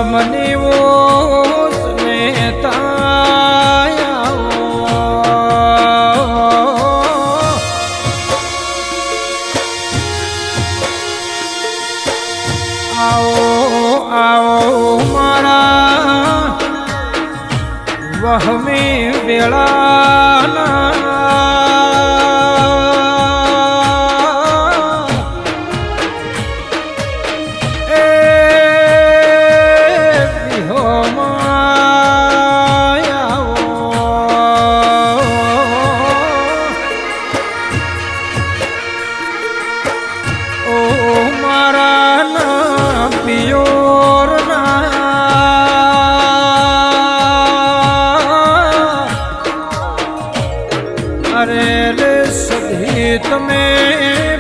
money વો વહમી વેળાના એ વિહોમાં આવો ઓ મારા ના પિયોર અરે રે સધી તમે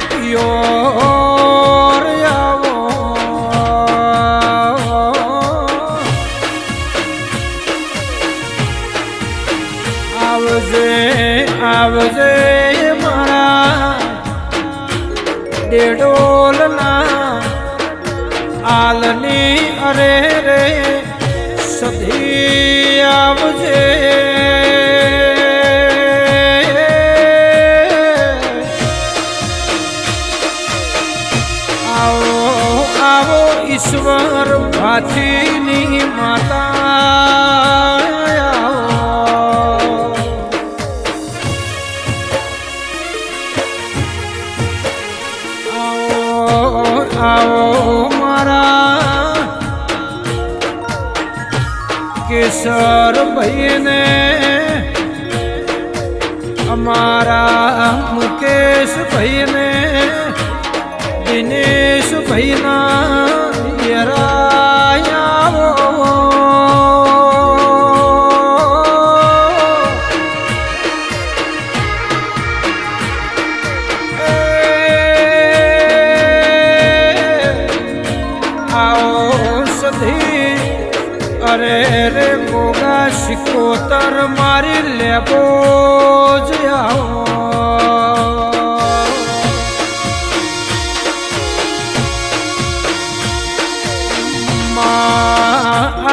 પિયોર આવો આવજે આવજે મારા ડેડોલના આલની અરે રે સધી આવજે ઈશ્વર ભાથીની માતા આવો મારા કેસર ભાઈને અમારા મુકેશ ભાઈને દિનેશ ભાઈના અરે રે મોગા શિકોતર મારી લેબો જ આવો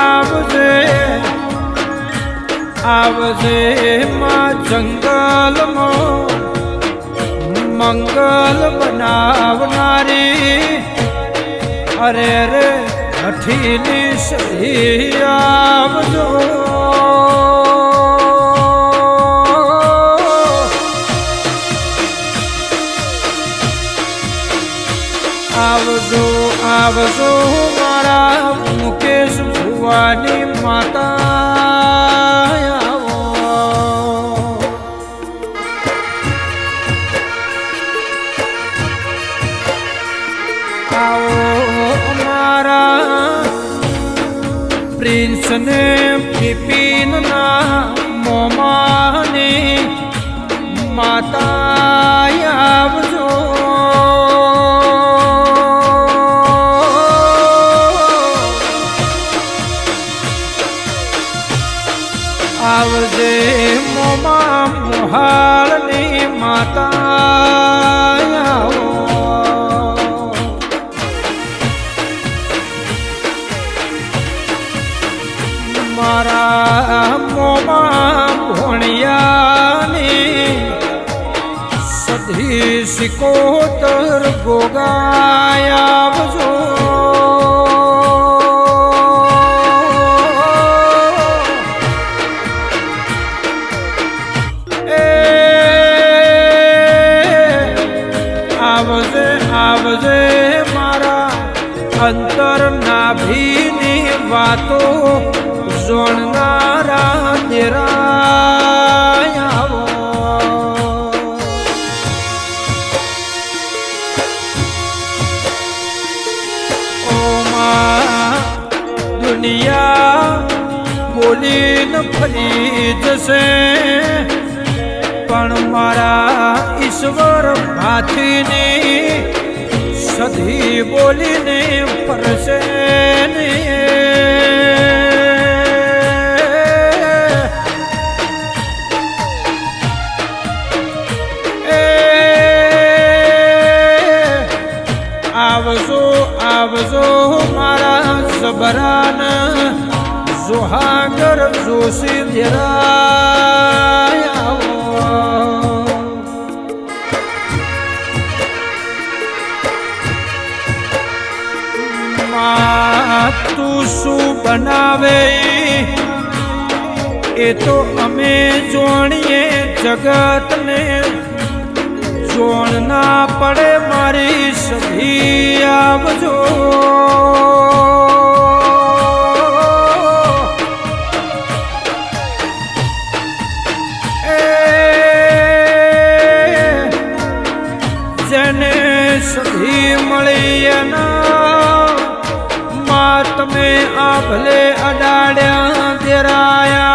આવજે આવજે માં જંગલમાં મંગલ બનાવનારી અરે રે અઠીની સહી આવજો આવજો આવજો મારા મુકેશ ભુવાની માતા આવો મારા પ્રિન્સ ને બિપિન ના મોમાની માતા આવજો આવજે મોમા મોહાળની માતા મારા મોમા ભોણિયાની સધી સિકોતર ગોગાયા આવજો આવજે આવજે મારા અંતર નાભીની વાતો જોણનારા તેરા આવો ઓ માં દુનિયા બોલીને ફરી જશે પણ મારા ઈશ્વર ભાથીની સધી બોલીને ફરશે ને આવજો આવજો મારા જબરાન સુહાગર જોશી દેરાય તું શું બનાવે એ તો અમે જોણીએ જગતને જોણ ના પડે મારી સભી આવજો જેને સભી મળી એના તમે આ ભલે અડાડ્યા દેરાયા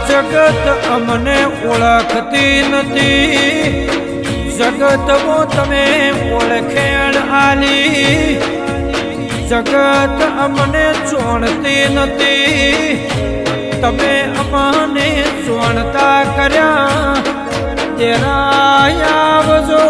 જગત અમને ઓળખતી નથી જગતમાં તમે ઓળખેણ આલી જગત અમને જોણતી નથી તમે અમને જોણતા કર્યા દેરાય આવજો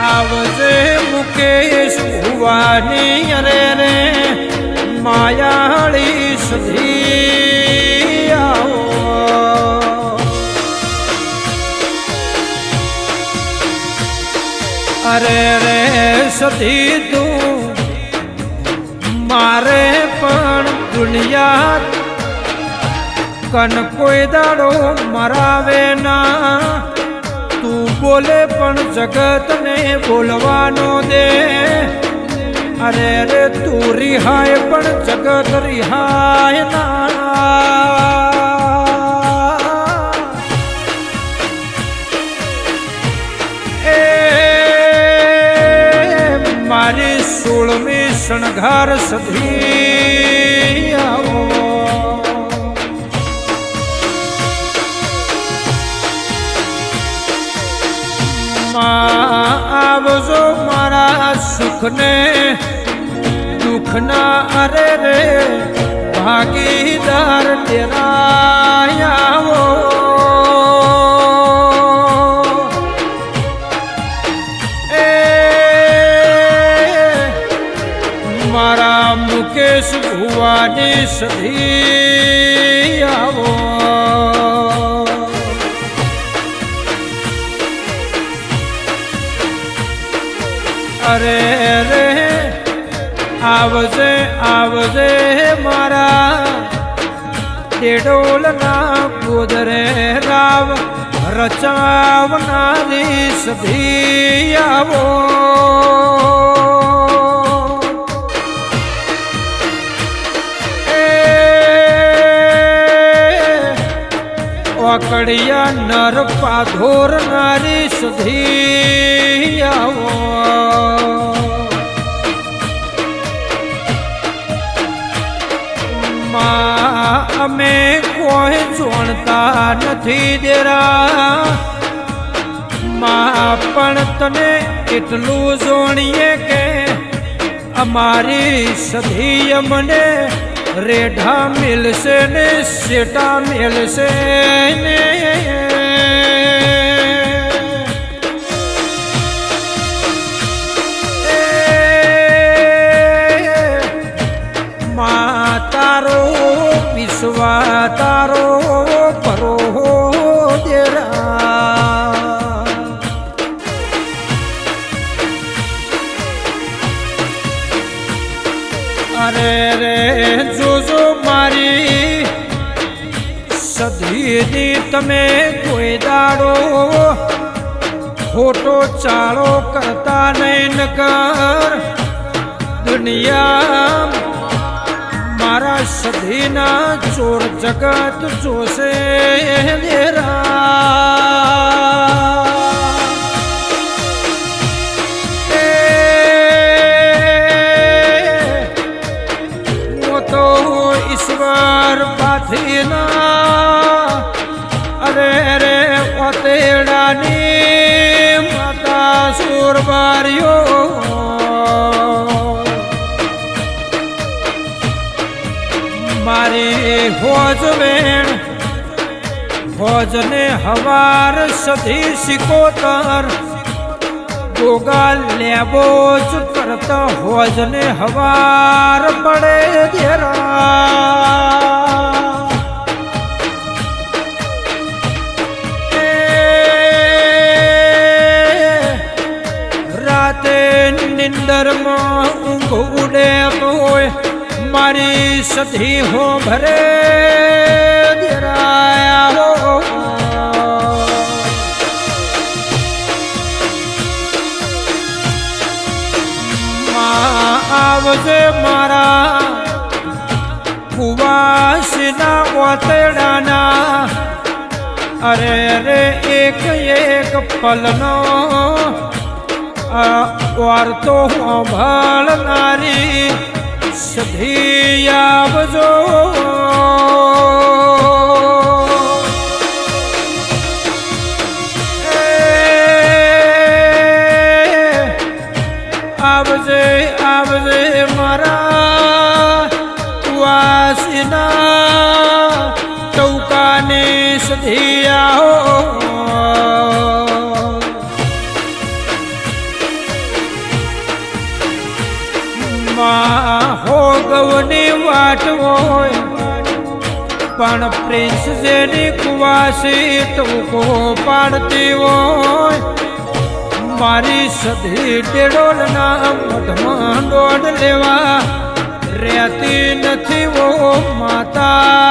આવજે મુકેશ ભુવાની અરે રે માયાળી સધી આવો અરે રે સધી તું મારે પણ દુનિયા કન કોઈ દાડો મરાવે ના તું બોલે પણ જગતને બોલવાનો દે અરે રે તું રિહાય પણ જગત રિહાય ના મારી 16મી શણગાર સધી આવો આવજો મારા સુખને દુઃખના અરે રે ભાગીદાર ડેરાય આવો મારા મુકેશ ભુવાની સધી આવો અરે રે આવજે આવજે મારા ડેડોલના ગોદરે રાવ રચાવનારી સધી આવો કડિયા નર પાધોર નારી સધી આવો અમે કોઈ જોણતા નથી દેરા પણ તને એટલું જોણીએ કે અમારી સધી અમને રેઢા મિલશે ને શેટા મિલશે ને તારો વિશ્વા તારો પરો દેરા અરે રે જોજો મારી સધીની તમે કોઈ દાડો ખોટો ચાળો કરતા નહીં નકર દુનિયા મારા સધીના ચોર જગત જોશે તો ઈશ્વર પાથીના અરે રે ઓતેડાની માતા સુરબારીઓ હોજ વેણ હોજને હવાર સધી સિકોતર ગોગા લેબો જ કરતા હોજને હવાર પડે ધેરા રાતે નિંદરમાં ઊંઘ ઉડે તોય મારી સધી હો ભરે ધેરાયા હો આવજે મારા કુવાસના ઓતડાના અરે રે એક એક પલનો વાર્તો સાંભળનારી સધી આવજો આવજે આવજે મારા વાસીના ચૌકાની સધી આવો હો ગવની વાટ હોય પણ પ્રિન્સ જેની કુવાસી ટૂંકો પાડતી હોય મારી સધી ટેડોલના મઢમાં દોડ લેવા રહેતી નથી વો માતા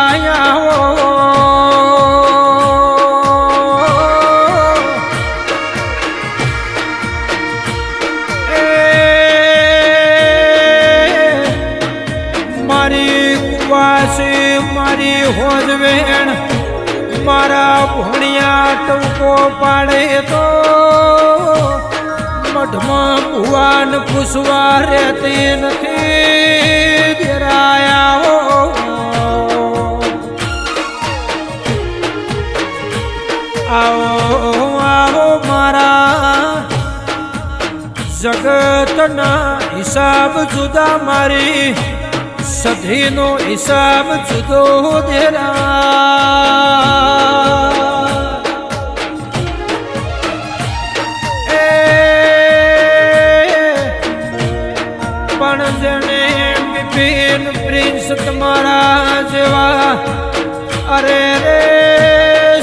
મારી કુવાસી મારી હોજવેણ મારા ભણિયા ટૂંકો પાડે તો મઢમાં ભુવાન પૂછવા રહેતી નથી ધેરાયા આવો આવો મારા જગતના હિસાબ જુદા મારી સધીનો હિસાબ જુદો ધેરા પણ જણે બિપિન પ્રિન્સ તમારા જેવા અરે રે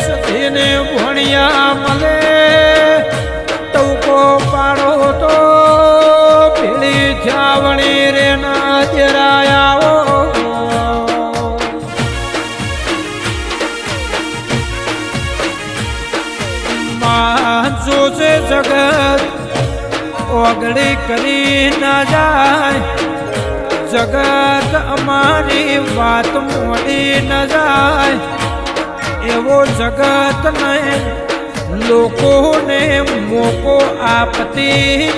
સધીને ભણ્યા મળે ટૂંકો પાડો તો ભીડી થયાવણી રે ના ધેરાયા જોજે જગત ઓગળી કરી ના જાય જગત અમારી વાત મોડી ન જાય એવો જગત ને લોકોને મોકો આપતી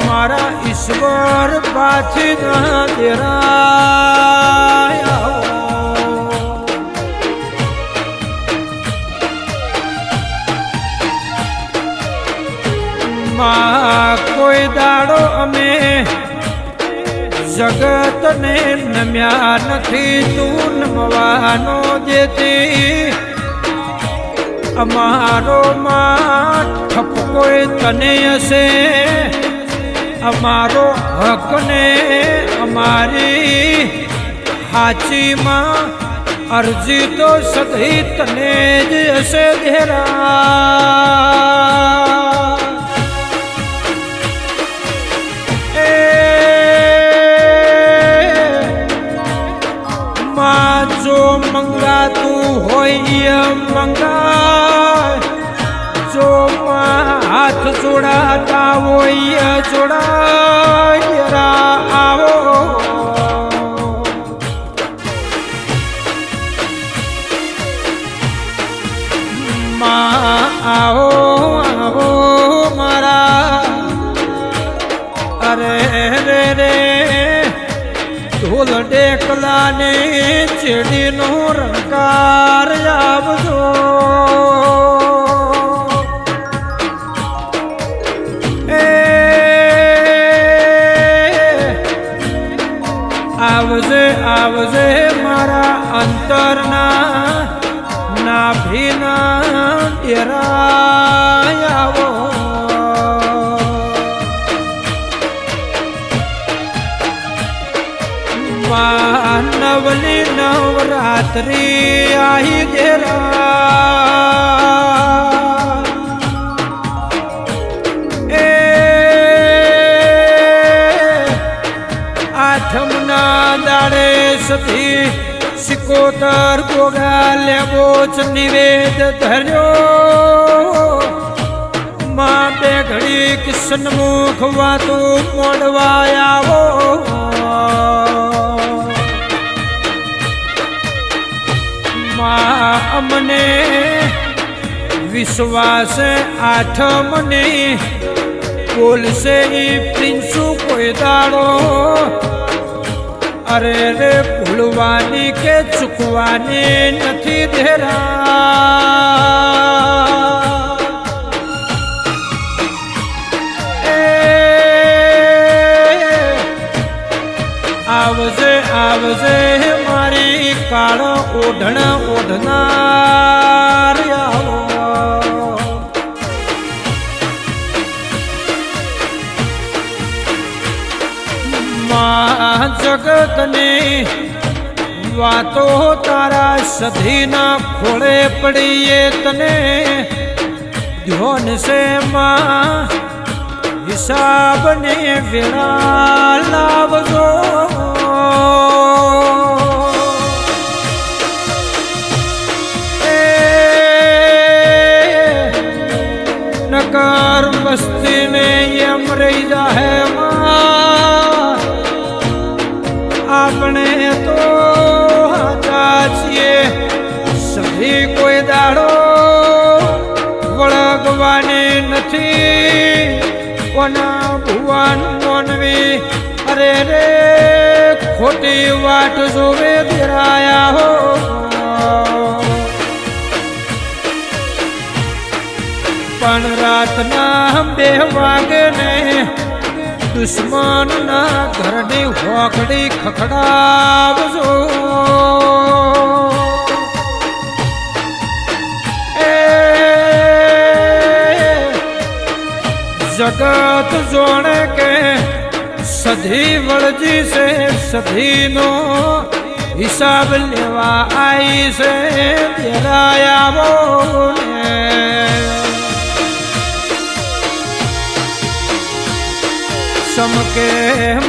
મારા ઈશ્વર પાછી ના દેરાયા કોઈ દાડો અમે જગતને નમ્યા નથી તું નમવાનો જેથી અમારો માં ઠપકોય તને હશે અમારો હક ને અમારી હાચીમાં અરજી તો સધી તને જ હશે ધેરા જો મંગાતું હોય મંગાય જો હાથ જોડાતા હોય જોડાય આવો આવો આવો મારા અરે રે રે ઢોલ ડેકલાને ચેડીનો રંકાર આવજો ભાભીના ડેરા આવો નવલી નવરાત્રી આહી ડેરા એ આઠમના દાડે સતી સિકોતર ગોગા લેવો જ નિવેદ ધર્યો માં બે ઘડી કિશનમુખ વાતો મોડવા આવો માં અમને વિશ્વાસ આઠમને બોલશે પ્રિન્સુ કોઈ દાડો અરે રે ભૂલવાની કે ચૂકવાની નથી ધેરા આવજે આવજે મારી કાળ ઓઢણ ઓઢનાર આવો માં જગતની વાતો તારા સધીના ખોળે પડીએ તને ધ્યોન છે માં હિસાબને વેળા લાવજો નકર વસ્તીને એમ રહી જાહે માં આપણે તો હાચા છીએ સભી કોઈ દાડો વળગવાની નથી કોના ભુવન મોનવી અરે રે ખોટી વાટ જોવે ધીરાયા હો પણ રાતના 2 વાગે ને દુશ્મનના ઘરની હોકડી ખખડાવજો જગત જોણે કે સધી વળજી છે સધીનો હિસાબ લેવા આવી છે ધેરાયાવો ને સમકે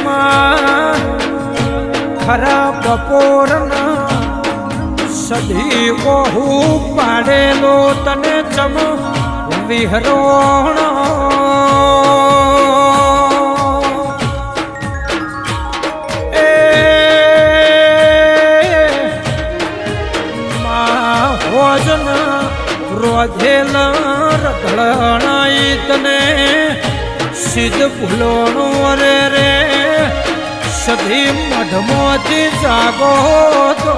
માં ખરા બપોરના સધી ઓહુ પાડેલો તને ચમ વિહરોણ એ માં હોજન રોધેલ રગળણાઈ તને સિદ્ધ ભૂલોણું અરે રે સધી મઢમોથી જાગો તો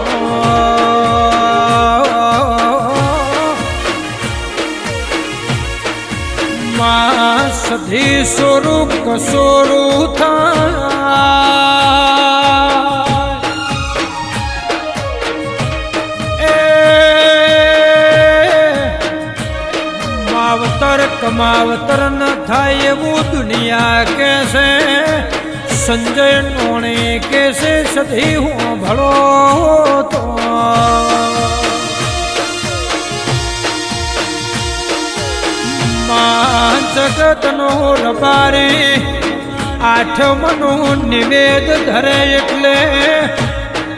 માં સધી સોરું કસોરું થાય માવતર કમાવતર ન થાય એવું દુનિયા કેસે સંજય નોણે કેસે સધી હું ભળો તો માં જગતનો રબારે આઠમનું નિવેદ ધરે એટલે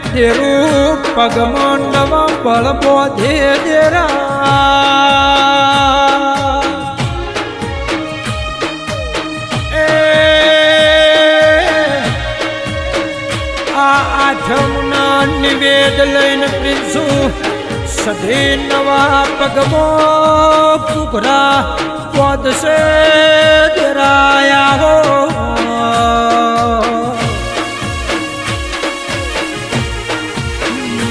તેરું પગમાં નવા બળ બોધે દેરા આઠમના નિવેદ લઈને પ્રિન્સુ સધી નવા પગમો કુકરા પોદશે ધરાયા હો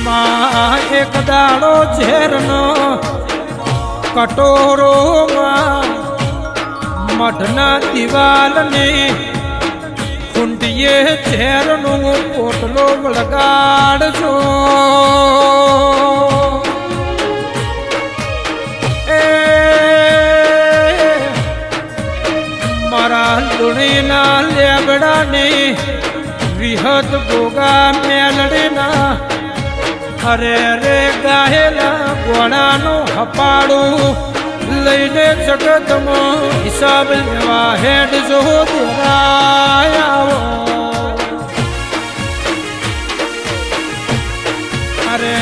માં એક દાડો ઝેરનો કટોરો માં મઢના દિવાલની કુંડીએ ઝેરનો પોટલો વળગાડજો ધૂણીના લેબડાની વિહત ગોગા મેલડીના અરે રે ગાયેલા ગોણાનું હપાડું લઈને જગતમાં હિસાબ લેવા હેડ જો દેરાયાવો અરે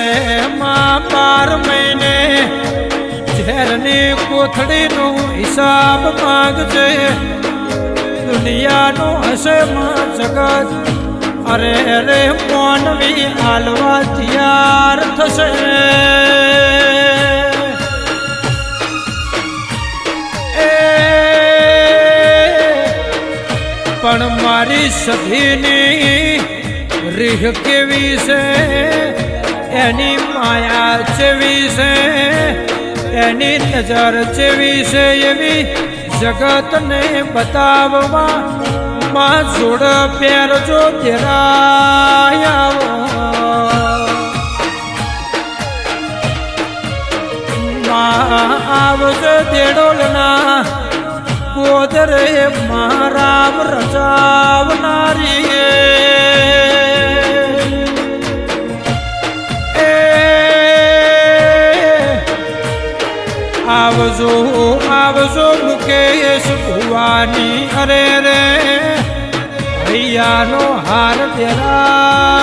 રે માં 12 મહિને ઝેરની કોથળીનો હિસાબ માંગજે દુનિયાનો હશે માં જગત અરે રે મોનવી હાલવા તૈયાર થશે પણ મારી સધીની રીહ કેવી છે એની માયા જેવી છે એની નજર જેવી છે એવી જગતને બતાવવા માં જોડ પહેરજો તેરાયાવો માં આવજો દેડોલના ગોદરે મારામ રચાવનારી આવજો આવજો મુકેશ ભુવાની અરે રે હૈયાનો હાર પહેરાયો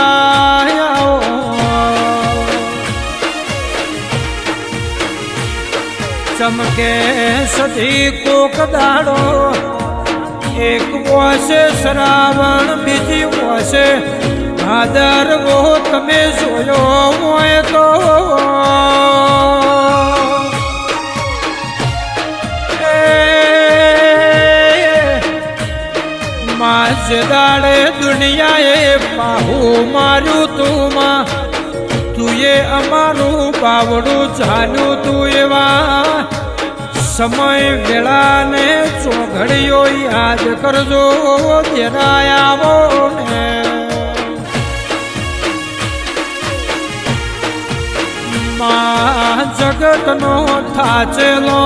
ચમકે સધી કોક દાડો એક વર્ષે શ્રાવણ બીજી વર્ષે ભાદરવો તમે જોયો હોય તો માસ દાડે દુનિયાએ બાહુ માર્યું તું માં તુંએ અમારું બાવડું જાણ્યું તું એવા સમય વેળાને ચોઘડીઓ યાદ કરજો તેરાયાવો ને માં જગતનો થાચેલો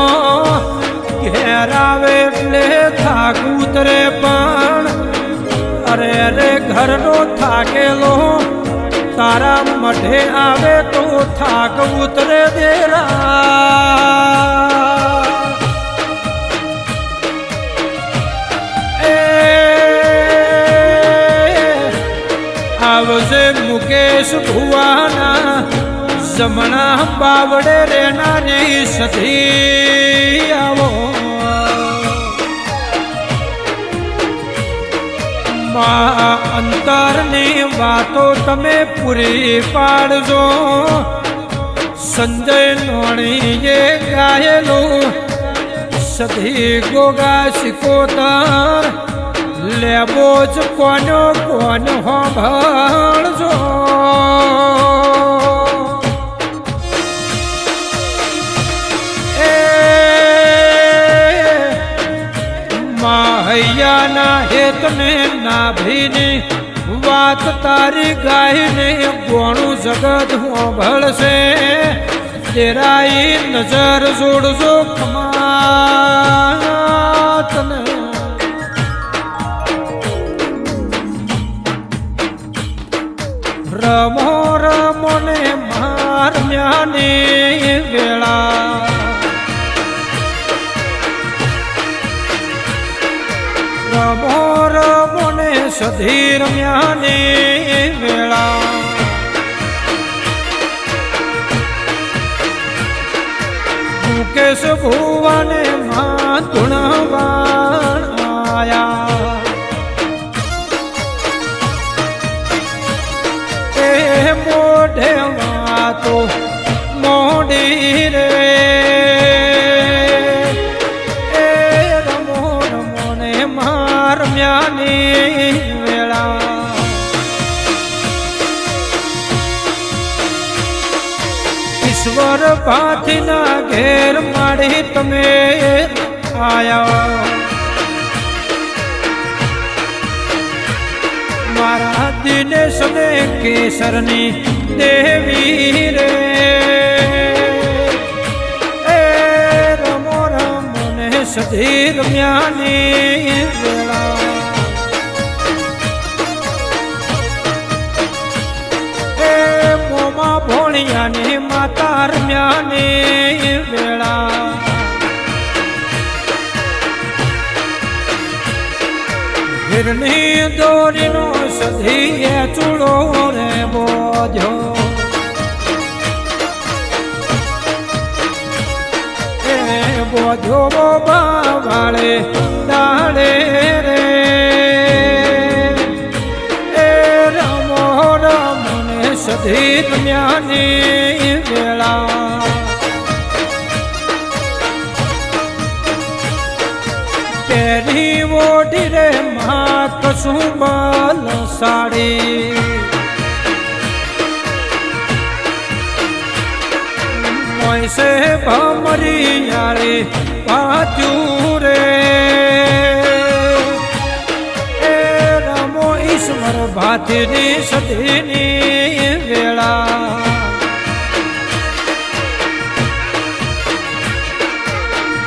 ઘેરાવે એટલે થાક ઉતરે પણ અરે રે ઘરનો થાકેલો તારા મઢે આવે તો થાક ઉતરે દેરા આવજે મુકેશ ભુવાના જમણા બાવડે રેનારી સધી આવો માં અંતરની વાતો તમે પૂરી પાડજો સંજય નોણીએ ગાયેલું સધી ગોગા સિકોતર લેબો જ કોનો કોન હોંભળજો હૈયાના હેતને નાભીની વાત તારી ગાયને ગોણું જગત હોંભળશે તેરાઈ નજર જોડજો ખમાતને રમો રમો ને મારમ્યાની વેળા રમો રમો ને સધી રમ્યાની વેળા મુકેશ ભુવાને માં ધૂણવાણ આયા એ મોઢે વાતો મોડી રે રમ્યાની વેળા ઈશ્વર ભાથીના ઘેર માડી તમે આયા મારા દિનેશને કેસરની દેવી રે એ રમો રમો ને સધી રમ્યાની ધોણિયાની માતા રમ્યાની વેળા હિરની દોરીનો સધીએ ચૂડો રે બોધ્યો એ બોધ્યો બોબા વાળે ડાળે રે એ રમો રમને સધી રમ્યાની વેળા તેરી ઓઢી રે માત સુબલ સાડી મોયસે ભમરી યાળે પાત્યું રે એ રમો ઈશ્વર ભાતીની સતીની વેળા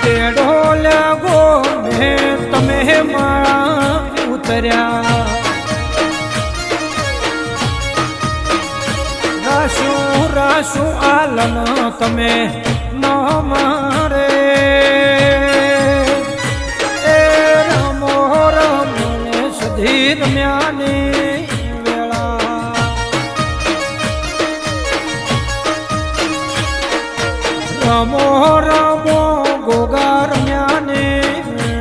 તેડો લાગો મેં તમે માળા ઉતર્યા રાસુ રાસુ આલન તમે ન મારે એ રમો રમને સધી રમ્યાની વેળા રમો રમો ગોગા રમ્યાની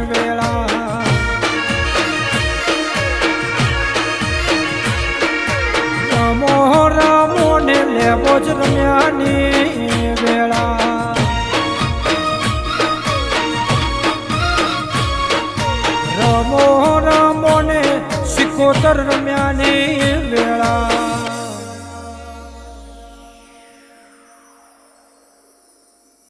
વેળા રમો રમો ને લેવો જ રમ્યાની વેળા રમો રમો ને સિકોતર રમ્યાની